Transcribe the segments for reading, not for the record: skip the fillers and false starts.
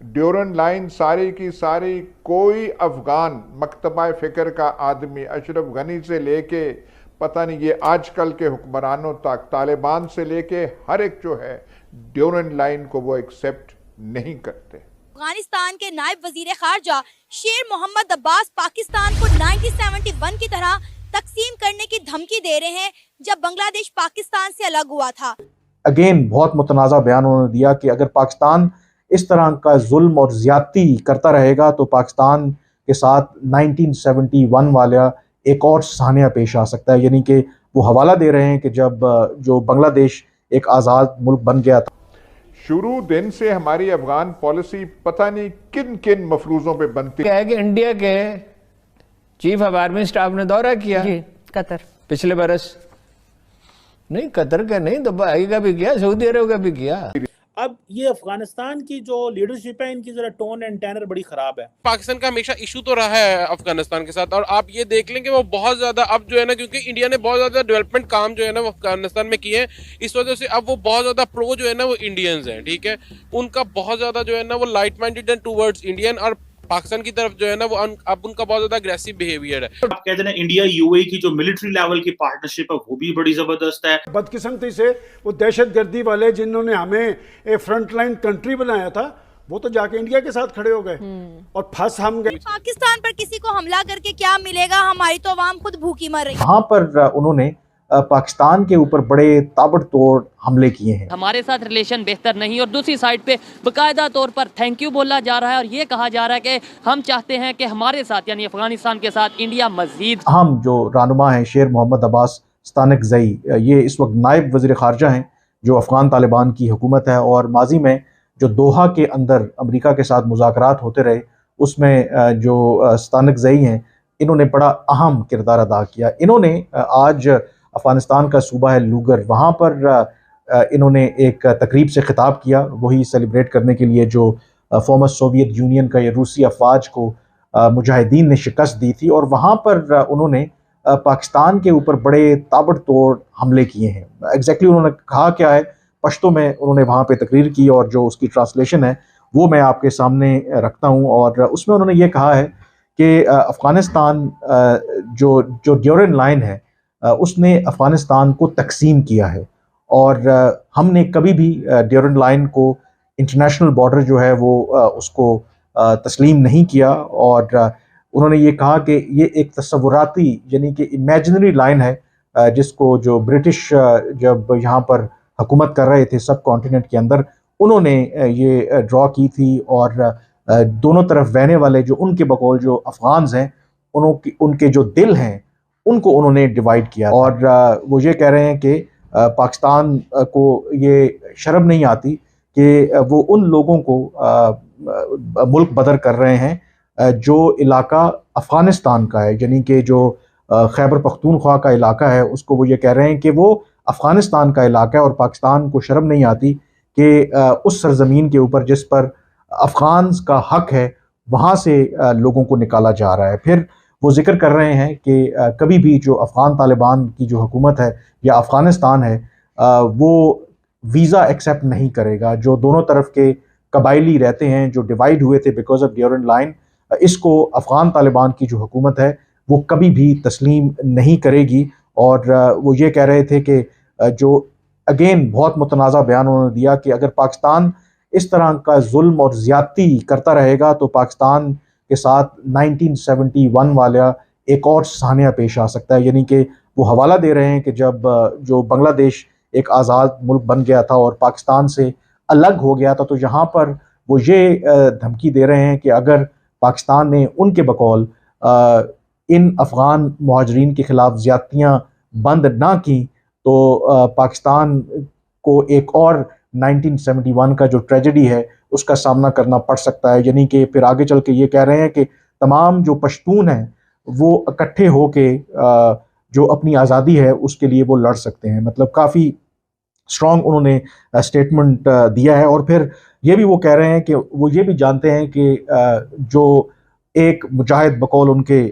Durand line सारी की सारी, कोई अफगान मकतबा फ़िक्र का आदमी अशरफ गनी से लेके पता नहीं ये आजकल के हुक्मरानों तक, तालिबान से लेके हर एक जो है ड्यूरन लाइन को वो एक्सेप्ट नहीं करते। अफगानिस्तान के नायब वजीर खारजा शेर मोहम्मद अब्बास पाकिस्तान को 1971 की तरह तकसीम करने की धमकी दे रहे हैं जब बांग्लादेश पाकिस्तान से अलग हुआ था। अगेन बहुत मुतनाज़ा बयान उन्होंने दिया कि अगर पाकिस्तान इस तरह का जुल्म और ज़्यादती करता रहेगा तो पाकिस्तान के साथ 1971 वाला एक और सानिया पेश आ सकता है। यानी कि वो हवाला दे रहे हैं कि जब जो बांग्लादेश एक आज़ाद मुल्क बन गया था, शुरू दिन से हमारी अफगान पॉलिसी पता नहीं किन किन मफरूजों पे बनती क्या है कि इंडिया के चीफ ऑफ आर्मी स्टाफ ने दौरा किया कतर पिछले बरस, नहीं कतर का नहीं, दुबई का भी किया, सऊदी अरब का भी किया। अब ये अफगानिस्तान की जो लीडरशिप है इनकी जरा टोन एंड टेनर बड़ी खराब है। पाकिस्तान का हमेशा इशू तो रहा है अफगानिस्तान के साथ, और आप ये देख लेंगे वो बहुत ज्यादा अब जो है ना, क्योंकि इंडिया ने बहुत ज्यादा डेवलपमेंट काम जो है ना वो अफगानिस्तान में किए हैं, इस वजह से अब वो बहुत ज्यादा प्रो जो है ना वो इंडियंस हैं, ठीक है, उनका बहुत ज्यादा जो है ना वो लाइट माइंडेड है टूवर्ड्स इंडियन, और पाकिस्तान की तरफ जो है ना वो अब उनका बहुत ज्यादा अग्रेसिव बिहेवियर है। आप कहते हैं इंडिया यूएई की जो मिलिट्री लेवल की पार्टनरशिप है वो भी बड़ी जबरदस्त है। बदकिस्मती से वो दहशतगर्दी वाले जिन्होंने हमें एक फ्रंटलाइन कंट्री बनाया था वो तो जाके इंडिया के साथ खड़े हो गए और फंस हम गए। पाकिस्तान पर किसी को हमला करके क्या मिलेगा, हमारी तो अवाम खुद भूखी मर रही है। वहाँ पर उन्होंने पाकिस्तान के ऊपर बड़े ताबड़तोड़ हमले किए हैं। हमारे साथ रिलेशन बेहतर नहीं, और दूसरी साइड पे बाकायदा तौर पर थैंक यू बोला जा रहा है और ये कहा जा रहा है कि हम चाहते हैं कि हमारे साथ यानी अफगानिस्तान के साथ इंडिया मजीद। हम जो रहनुमा हैं शेर मोहम्मद अब्बास स्तानकज़ई, ये इस वक्त नायब वज़ीर ख़ारजा हैं जो अफ़गान तालिबान की हुकूमत है, और माजी में जो दोहा के अंदर अमेरिका के साथ मुज़ाकरात होते रहे उसमें जो स्तानकज़ई हैं इन्होंने बड़ा अहम किरदार अदा किया। इन्होंने आज अफ़गानिस्तान का सूबा है लूगर, वहाँ पर इन्होंने एक तकरीब से ख़िताब किया, वही सेलिब्रेट करने के लिए जो फॉर्मर सोवियत यूनियन का या रूसी अफवाज को मुजाहिदीन ने शिकस्त दी थी, और वहाँ पर उन्होंने पाकिस्तान के ऊपर बड़े ताबड़तोड़ हमले किए हैं। एग्जैक्टली उन्होंने कहा क्या है पश्तो में उन्होंने वहाँ पे तकरीर की, और जो उसकी ट्रांसलेशन है वो मैं आपके सामने रखता हूँ। और उसमें उन्होंने ये कहा है कि अफ़गानिस्तान जो ड्यूरन लाइन है उसने अफ़गानिस्तान को तकसीम किया है, और हमने कभी भी ड्यूरन लाइन को इंटरनेशनल बॉर्डर जो है वो उसको तस्लीम नहीं किया। और उन्होंने ये कहा कि ये एक तस्वुराती यानी कि इमेजिनरी लाइन है जिसको जो ब्रिटिश जब यहाँ पर हुकूमत कर रहे थे सब कॉन्टिनेंट के अंदर उन्होंने ये ड्रॉ की थी, और दोनों तरफ रहने वाले जो उनके बकौल जो अफ़गान्स हैं उनके जो दिल हैं उनको उन्होंने डिवाइड किया। और वो ये कह रहे हैं कि पाकिस्तान को ये शर्म नहीं आती कि वो उन लोगों को मुल्क बदर कर रहे हैं जो इलाका अफ़गानिस्तान का है, यानी कि जो खैबर पख्तूनख्वा का इलाका है उसको वो ये कह रहे हैं कि वो अफ़गानिस्तान का इलाका है, और पाकिस्तान को शर्म नहीं आती कि उस सरजमीन के ऊपर जिस पर अफ़गान्स का हक है वहाँ से लोगों को निकाला जा रहा है। फिर वो जिक्र कर रहे हैं कि कभी भी जो अफ़गान तालिबान की जो हुकूमत है या अफ़गानिस्तान है वो वीज़ा एक्सेप्ट नहीं करेगा। जो दोनों तरफ के कबायली रहते हैं जो डिवाइड हुए थे बिकॉज ऑफ ड्यूरन लाइन, इसको अफ़गान तालिबान की जो हुकूमत है वो कभी भी तस्लीम नहीं करेगी। और वो ये कह रहे थे कि जो अगेन बहुत मुतनाज़ा बयान उन्होंने दिया कि अगर पाकिस्तान इस तरह का जुल्म और ज़्यादती करता रहेगा तो पाकिस्तान के साथ 1971 वाला एक और सानिया पेश आ सकता है। यानी कि वो हवाला दे रहे हैं कि जब जो बांग्लादेश एक आज़ाद मुल्क बन गया था और पाकिस्तान से अलग हो गया था तो यहाँ पर वो ये धमकी दे रहे हैं कि अगर पाकिस्तान ने उनके बकौल इन अफ़गान मुहाजिरीन के ख़िलाफ़ ज़्यादतियाँ बंद ना की तो पाकिस्तान को एक और 1971 का जो ट्रेजेडी है उसका सामना करना पड़ सकता है। यानी कि फिर आगे चल के ये कह रहे हैं कि तमाम जो पश्तून हैं वो इकट्ठे हो के जो अपनी आज़ादी है उसके लिए वो लड़ सकते हैं। मतलब काफ़ी स्ट्रॉन्ग उन्होंने स्टेटमेंट दिया है। और फिर ये भी वो कह रहे हैं कि वो ये भी जानते हैं कि जो एक मुजाहिद बकौल उनके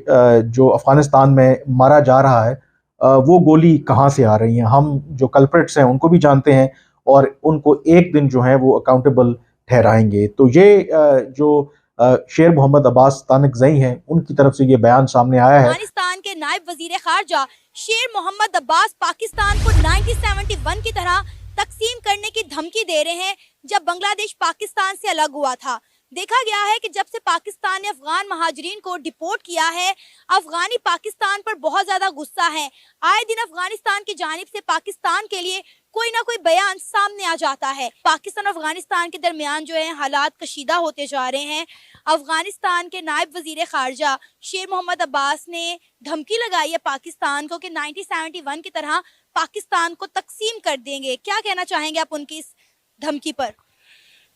जो अफ़गानिस्तान में मारा जा रहा है वो गोली कहाँ से आ रही है। हम जो कल्प्रिट्स हैं उनको भी जानते हैं और उनको एक दिन जो है वो अकाउंटेबल ठहराएंगे। तो ये जो शेर मोहम्मद अब्बास तानकज़ई हैं, उनकी तरफ से ये बयान सामने आया है। अफगानिस्तान के नायब वजीर खारजा शेर मोहम्मद अब्बास पाकिस्तान को 1971 की तरह तकसीम करने की धमकी दे रहे हैं, जब बांग्लादेश पाकिस्तान से अलग हुआ था। देखा गया है कि जब से पाकिस्तान ने अफगान महाजरीन को डिपोर्ट किया है, अफगानी पाकिस्तान पर बहुत ज्यादा गुस्सा है। आए दिन अफगानिस्तान की जानिब से पाकिस्तान के लिए कोई ना कोई बयान सामने आ जाता है। पाकिस्तान और अफगानिस्तान के दरमियान जो है हालात कशीदा होते जा रहे हैं। अफगानिस्तान के नायब वजीर खारजा शेर मोहम्मद अब्बास ने धमकी लगाई है पाकिस्तान को कि 1971 की तरह पाकिस्तान को तकसीम कर देंगे। क्या कहना चाहेंगे आप उनकी इस धमकी पर?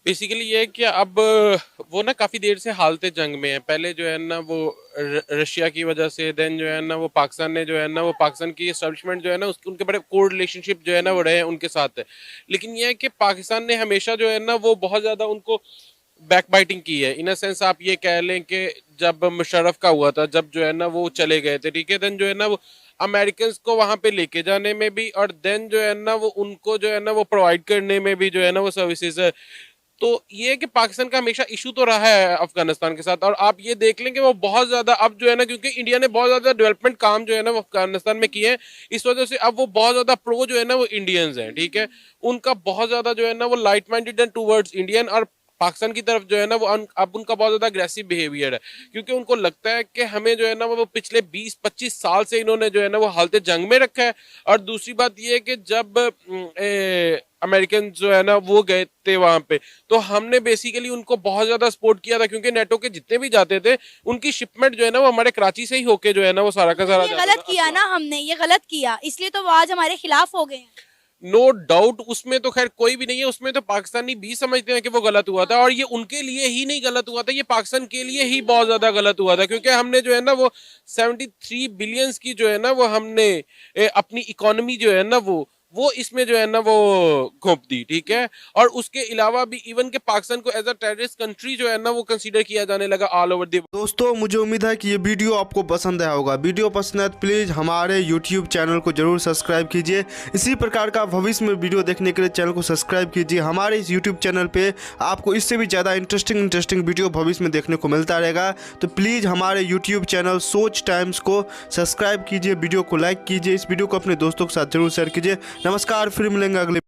बेसिकली ये है कि अब वो ना काफ़ी देर से हालते जंग में है। पहले जो है ना वो रशिया की वजह से, देन जो है ना वो पाकिस्तान ने जो है ना वो पाकिस्तान की एस्टेब्लिशमेंट जो है ना उसके उनके बड़े कोर रिलेशनशिप जो है ना वो रहे उनके साथ है। लेकिन ये है कि पाकिस्तान ने हमेशा जो है ना वो बहुत ज़्यादा उनको बैक बाइटिंग की है। इन अ सेंस आप ये कह लें कि जब मुशर्रफ का हुआ था, जब जो है ना वो चले गए थे, ठीक है, देन जो है ना वो अमेरिकन को वहाँ पे लेके जाने में भी और देन जो है ना वो उनको जो है ना वो प्रोवाइड करने में भी जो है ना वो सर्विसेज है। तो ये है कि पाकिस्तान का हमेशा इशू तो रहा है अफगानिस्तान के साथ, और आप ये देख लें कि वो बहुत ज़्यादा अब जो है ना, क्योंकि इंडिया ने बहुत ज़्यादा डेवलपमेंट काम जो है ना वो अफगानिस्तान में किए हैं, इस वजह से अब वो बहुत ज़्यादा प्रो जो है ना वो इंडियंस हैं, ठीक है। उनका बहुत ज़्यादा जो है ना वो light minded and towards Indian, और पाकिस्तान की तरफ जो है ना वो अब उनका बहुत ज़्यादा अग्रेसिव बिहेवियर है, क्योंकि उनको लगता है कि हमें जो है ना वो पिछले 20-25 साल से इन्होंने जो है ना वो हालते जंग में रखा है। और दूसरी बात ये है कि जब अमेरिकन जो है ना वो गए थे वहां पे, तो हमने बेसिकली उनको बहुत ज्यादा सपोर्ट किया था, क्योंकि नेटो के जितने भी जाते थे उनकी शिपमेंट जो है ना वो हमारे कराची से ही होके जो है ना वो सारा का सारा गलत किया ना, हमने ये गलत किया, इसलिए तो वो आज हमारे खिलाफ हो गए हैं। नो डाउट, उसमें तो खैर कोई भी नहीं है, उसमें तो पाकिस्तानी भी समझते हैं कि वो गलत हुआ था, और ये उनके लिए ही नहीं गलत हुआ था, ये पाकिस्तान के लिए ही बहुत ज्यादा गलत हुआ था, क्योंकि हमने जो है ना वो 73 बिलियंस की जो है ना वो हमने अपनी इकोनॉमी जो है ना वो इसमें जो है ना वो घोंप दी, ठीक है। और उसके अलावा भी इवन के पाकिस्तान को एज अ टेररिस्ट कंट्री जो है ना वो कंसीडर किया जाने लगा ऑल ओवर द। दोस्तों, मुझे उम्मीद है कि ये वीडियो आपको पसंद आया होगा। वीडियो पसंद है तो प्लीज़ हमारे यूट्यूब चैनल को जरूर सब्सक्राइब कीजिए। इसी प्रकार का भविष्य में वीडियो देखने के लिए चैनल को सब्सक्राइब कीजिए। हमारे इस यूट्यूब चैनल पे आपको इससे भी ज़्यादा इंटरेस्टिंग वीडियो भविष्य में देखने को मिलता रहेगा। तो प्लीज़ हमारे यूट्यूब चैनल सोच टाइम्स को सब्सक्राइब कीजिए, वीडियो को लाइक कीजिए, इस वीडियो को अपने दोस्तों के साथ जरूर शेयर कीजिए। नमस्कार, फिर मिलेंगे अगले